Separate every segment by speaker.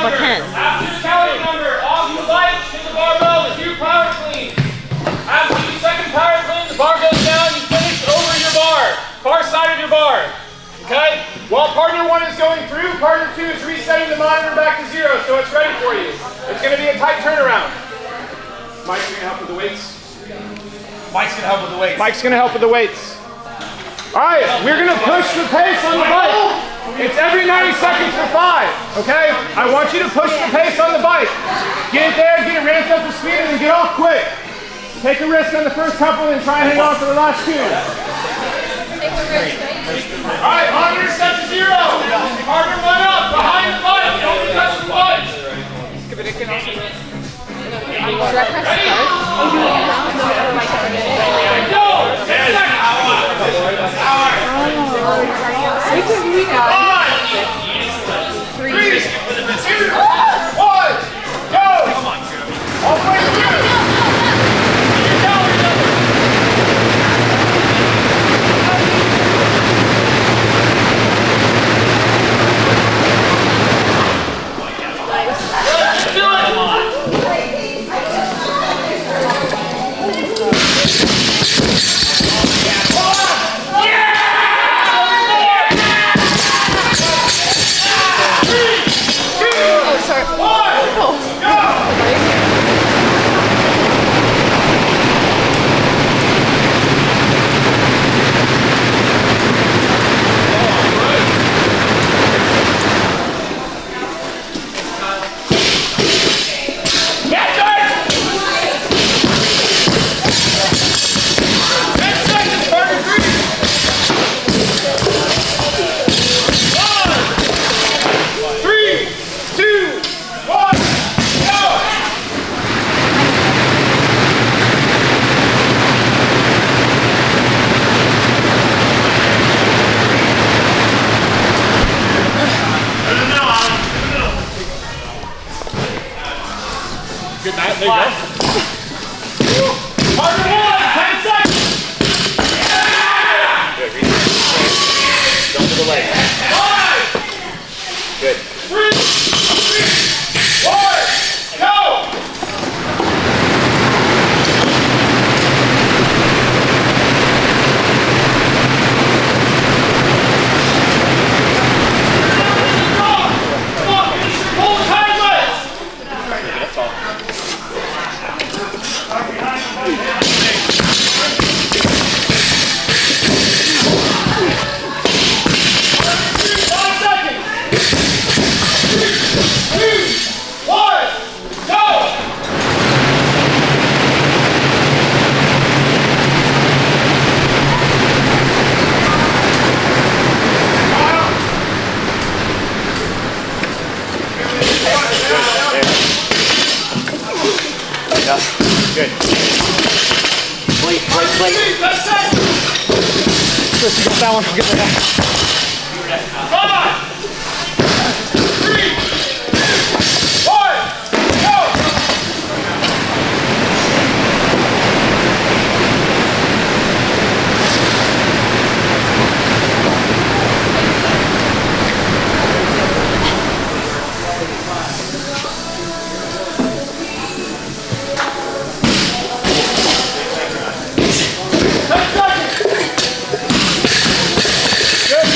Speaker 1: if I can.
Speaker 2: After the counting number, all you lights to the barbell is you power clean. After the second power clean, the bar goes down, you finish over your bar, far side of your bar. Okay? While partner 1 is going through, partner 2 is resetting the monitor back to 0, so it's ready for you. It's going to be a tight turnaround. Mike's going to help with the weights.
Speaker 3: Mike's going to help with the weights.
Speaker 2: Mike's going to help with the weights. All right, we're going to push the pace on the bike. It's every 90 seconds for 5, okay? I want you to push the pace on the bike. Get it there, get it ramped up to speed, and then get off quick. Take a risk on the first couple and try and hang on for the last 2. All right, monitor set to 0. Partner 1 up, behind the bike. Don't be touching the bike. Go! 10 seconds. 3, 2, 1, go! Come on, all the way through. Good night, there you go. Partner 1, 10 seconds. Yeah. Good, jump to the leg. 5. Good. 3, 2, 1, go! Come on, finish your pull time list. That's all. Good. Wait. Chris, you got that one. Get that. 5, 3, 2, 1, go! Good.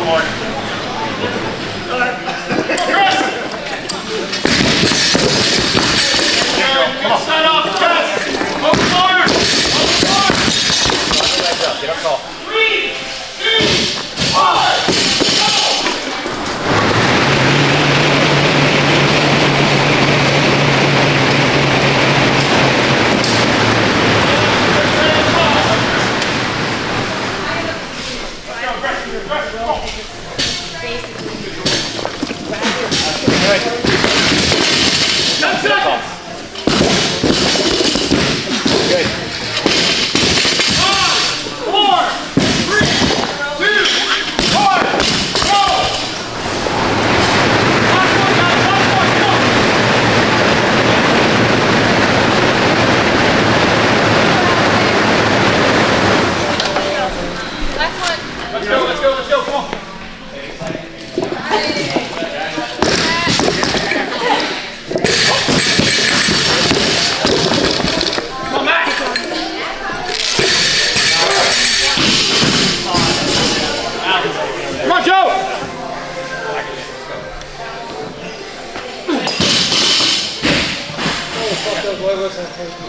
Speaker 3: One more.
Speaker 2: Good set off chest. Open bar. Open bar.
Speaker 3: Legs up. Get up tall.
Speaker 2: 3, 2, 1.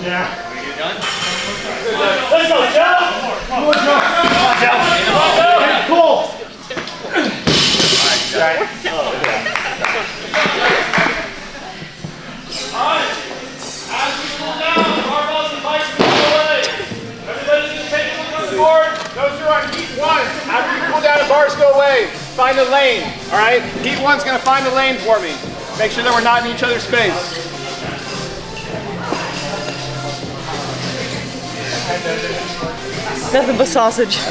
Speaker 3: Yeah.
Speaker 2: You done?
Speaker 3: Let's go, Joe! Come on, Joe! Cool! Alright.
Speaker 2: As we cool down, the barbells and bikes will go away. Everybody's going to take a look at the board.
Speaker 1: Those who are on heat 1, after you cool down and bars go away, find a lane, all right? Heat 1's gonna find the lane for me. Make sure that we're not in each other's space.
Speaker 4: Nothing but sausage.
Speaker 1: Go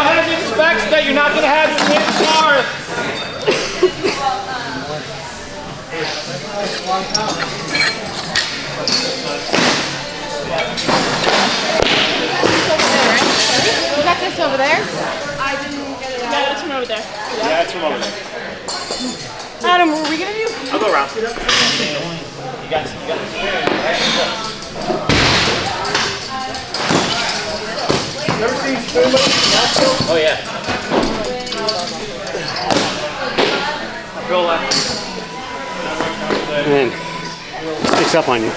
Speaker 1: ahead and expect that you're not gonna have your main bar.
Speaker 4: You got this over there? I didn't get it out. Yeah, it's from over there.
Speaker 3: Yeah, it's from over there.
Speaker 4: Adam, what are we gonna do?
Speaker 3: I'll go around. You got it.
Speaker 1: Never seen spoon motion?
Speaker 3: Oh, yeah. Roll that.
Speaker 5: And then sticks up on you.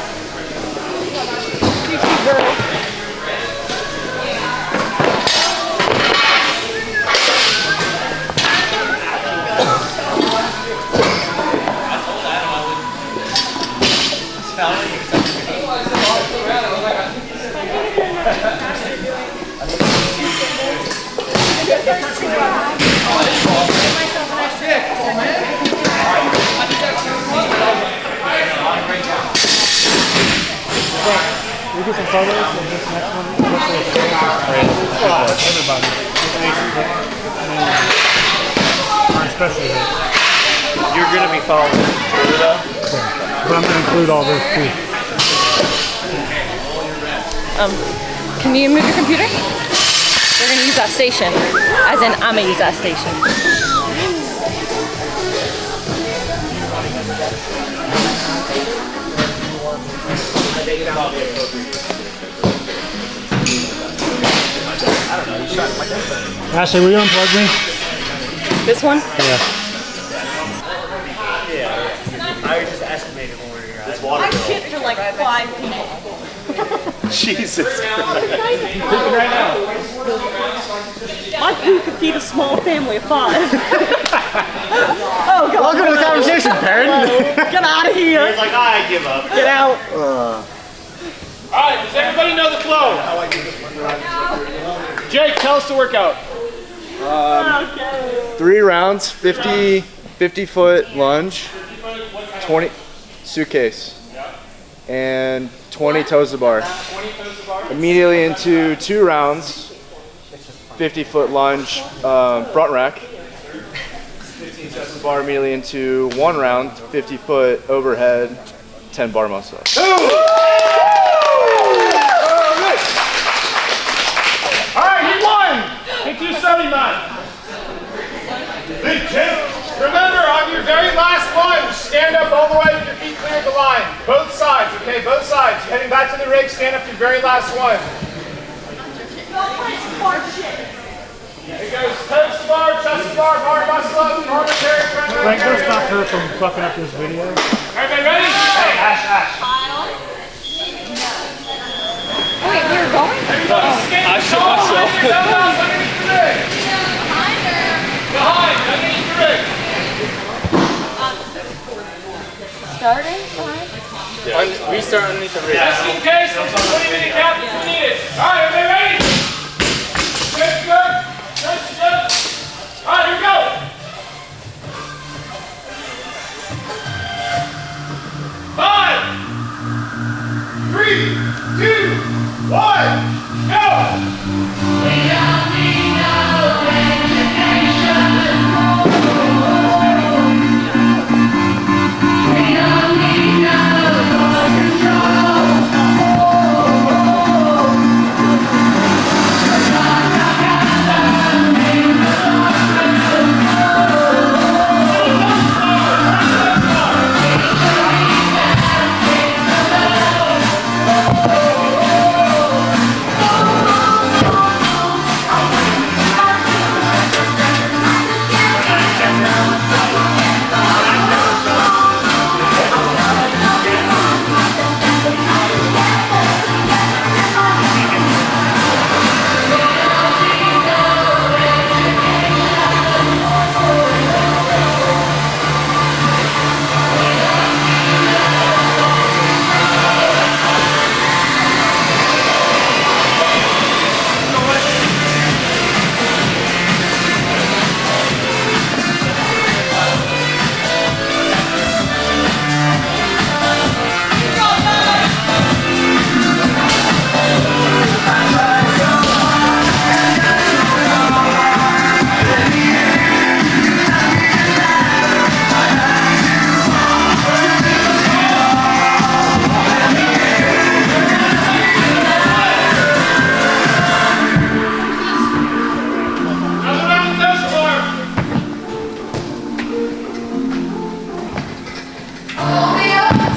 Speaker 5: We get some photos of this next one. Everybody. Especially that.
Speaker 3: You're going to be following through, though?
Speaker 5: Yeah. But I'm going to include all this too.
Speaker 4: Can you move your computer? We're gonna use that station. As in, I'm gonna use that station.
Speaker 5: Ashley, will you unplug me?
Speaker 4: This one?
Speaker 5: Yeah.
Speaker 3: I just estimated when we were at this water.
Speaker 4: I shit for like 5 people.
Speaker 3: Jesus.
Speaker 1: Right now.
Speaker 4: My poo could feed a small family of 5. Oh God.
Speaker 5: Welcome to the conversation, parent.
Speaker 4: Get out of here.
Speaker 3: He's like, I give up.
Speaker 4: Get out.
Speaker 1: Alright, does everybody know the flow? Jake, tell us the workout.
Speaker 6: 3 rounds, 50-foot lunge, 20 suitcase, and 20 toes to bar. Immediately into 2 rounds, 50-foot lunge, front rack. 15 toes to bar immediately into 1 round, 50-foot overhead, 10 bar muscle ups.
Speaker 1: Alright, he won! Hit 279. Big Jake. Remember, on your very last lunge, stand up all the way with your feet clear of the line. Both sides, okay? Both sides. You're heading back to the rig, stand up your very last one. Here goes toes to bar, chest to bar, bar muscle up, arbitrary front
Speaker 5: Frank, go stop her from fucking up this video.
Speaker 2: Everybody ready?
Speaker 1: Hey, Ash.
Speaker 4: Wait, you're going?
Speaker 2: I shot myself. Behind, underneath the rig.
Speaker 4: Starting? Fine.
Speaker 6: We start underneath the rig.
Speaker 2: Just in case, there's some 20-minute cap if we need it. All right, everybody ready? Good, good. Good, good. All right, here we go. Five,
Speaker 1: 3, 2, 1, go!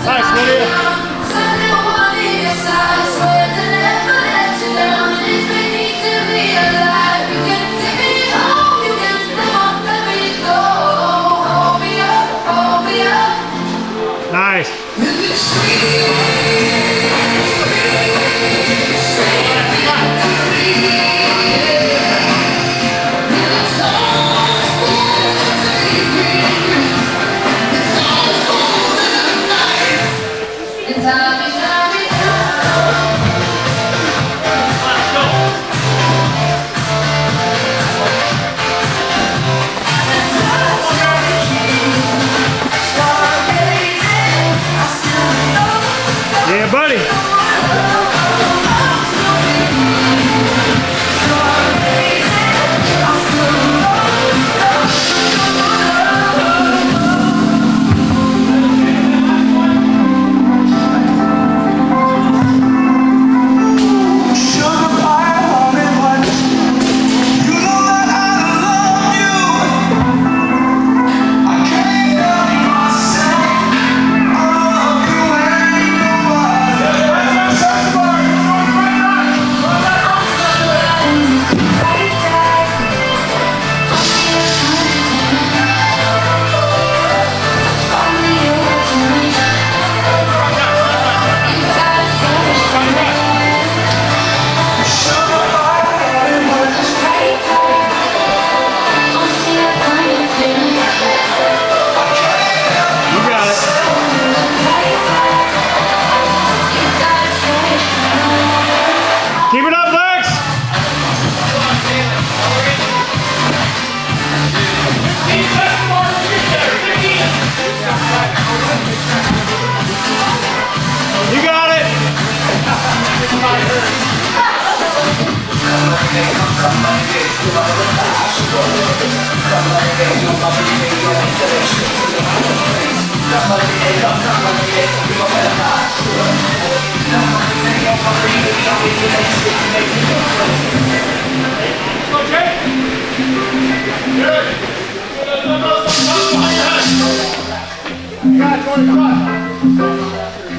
Speaker 5: Nice, Lydia. Nice. Yeah, buddy. Keep it up, Lex! You got it!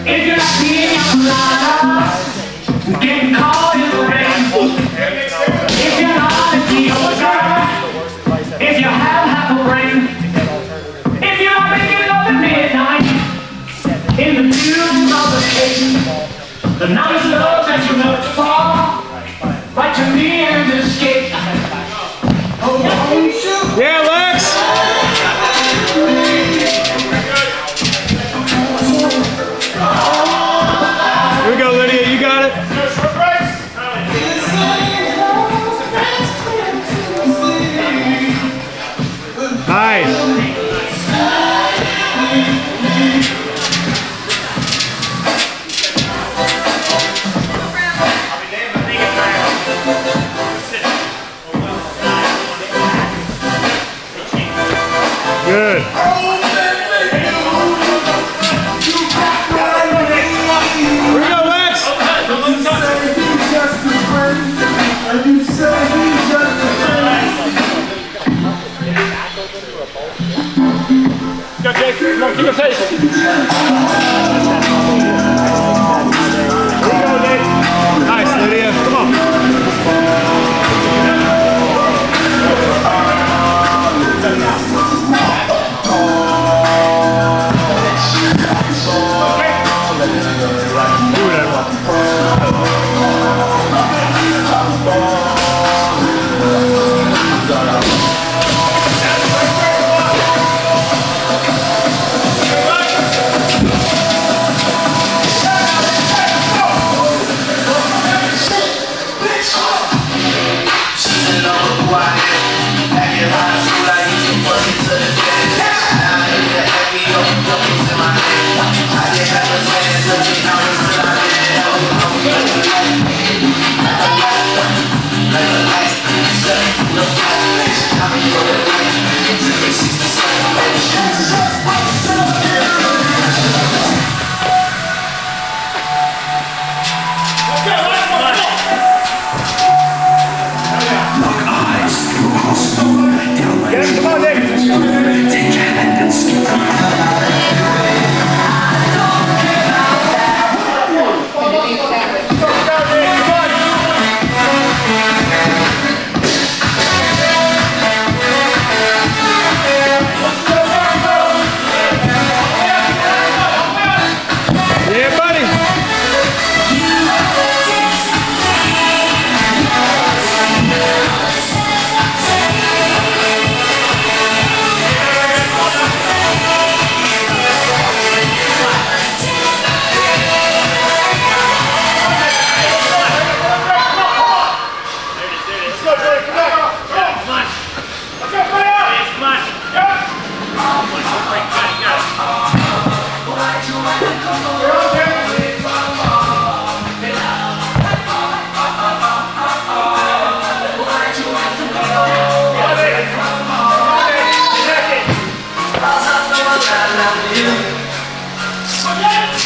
Speaker 7: If you're not being getting caught in the rain. If you're not in the ocean, in the views of the case. The nice love that you never saw, right to me and escape.
Speaker 3: Yeah, Lex! Here we go, Lydia, you got it. Nice. Good. Here we go, Lex.
Speaker 2: Go, Jake. Come on, keep it pace.
Speaker 3: Nice, Lydia. Come on.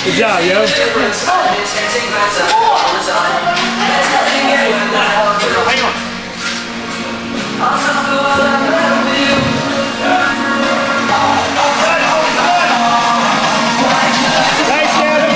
Speaker 3: Good job, yo.
Speaker 2: Hang on.
Speaker 3: Thanks, Gabby.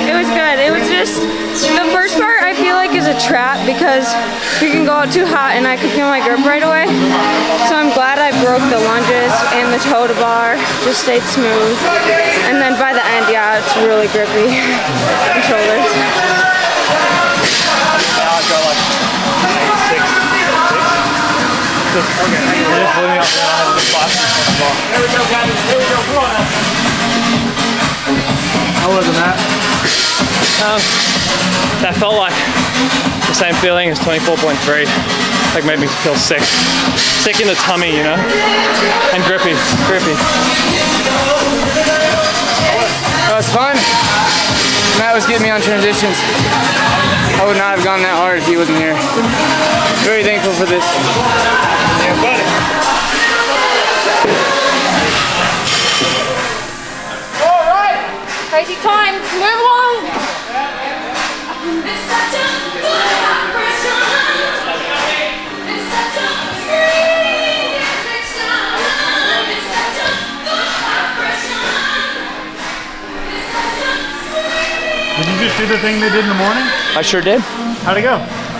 Speaker 4: It was good. It was just, the first part I feel like is a trap because you can go out too hot and I could feel my grip right away. So I'm glad I broke the lunges and the toe to bar, just stayed smooth. And then by the end, yeah, it's really grippy. The shoulders.
Speaker 3: How was it, Matt?
Speaker 2: That felt like the same feeling as 24.3. Like made me feel sick. Sick in the tummy, you know? And grippy.
Speaker 6: fun. Matt was getting me on transitions. I would not have gone that hard if he wasn't here. Very thankful for this. Yeah, buddy.
Speaker 4: All right, crazy time. Move along.
Speaker 5: Did you just do the thing they did in the morning?
Speaker 3: I sure did.
Speaker 5: How'd it go?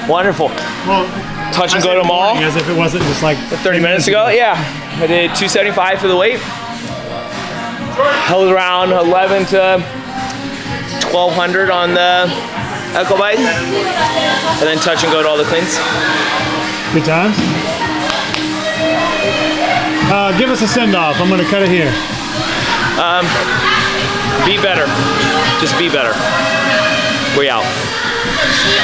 Speaker 3: Wonderful.
Speaker 5: Well,
Speaker 3: Touch
Speaker 5: I
Speaker 3: and
Speaker 5: said
Speaker 3: go to them all.
Speaker 5: morning, as if it wasn't just like
Speaker 3: 30 minutes ago, yeah. I did 275 for the weight. Held around 11 to 1200 on the Echo bike. And then touch and go to all the cleans.
Speaker 5: Good times. Give us a send off. I'm gonna cut it here.
Speaker 3: Be better. Just be better. We out.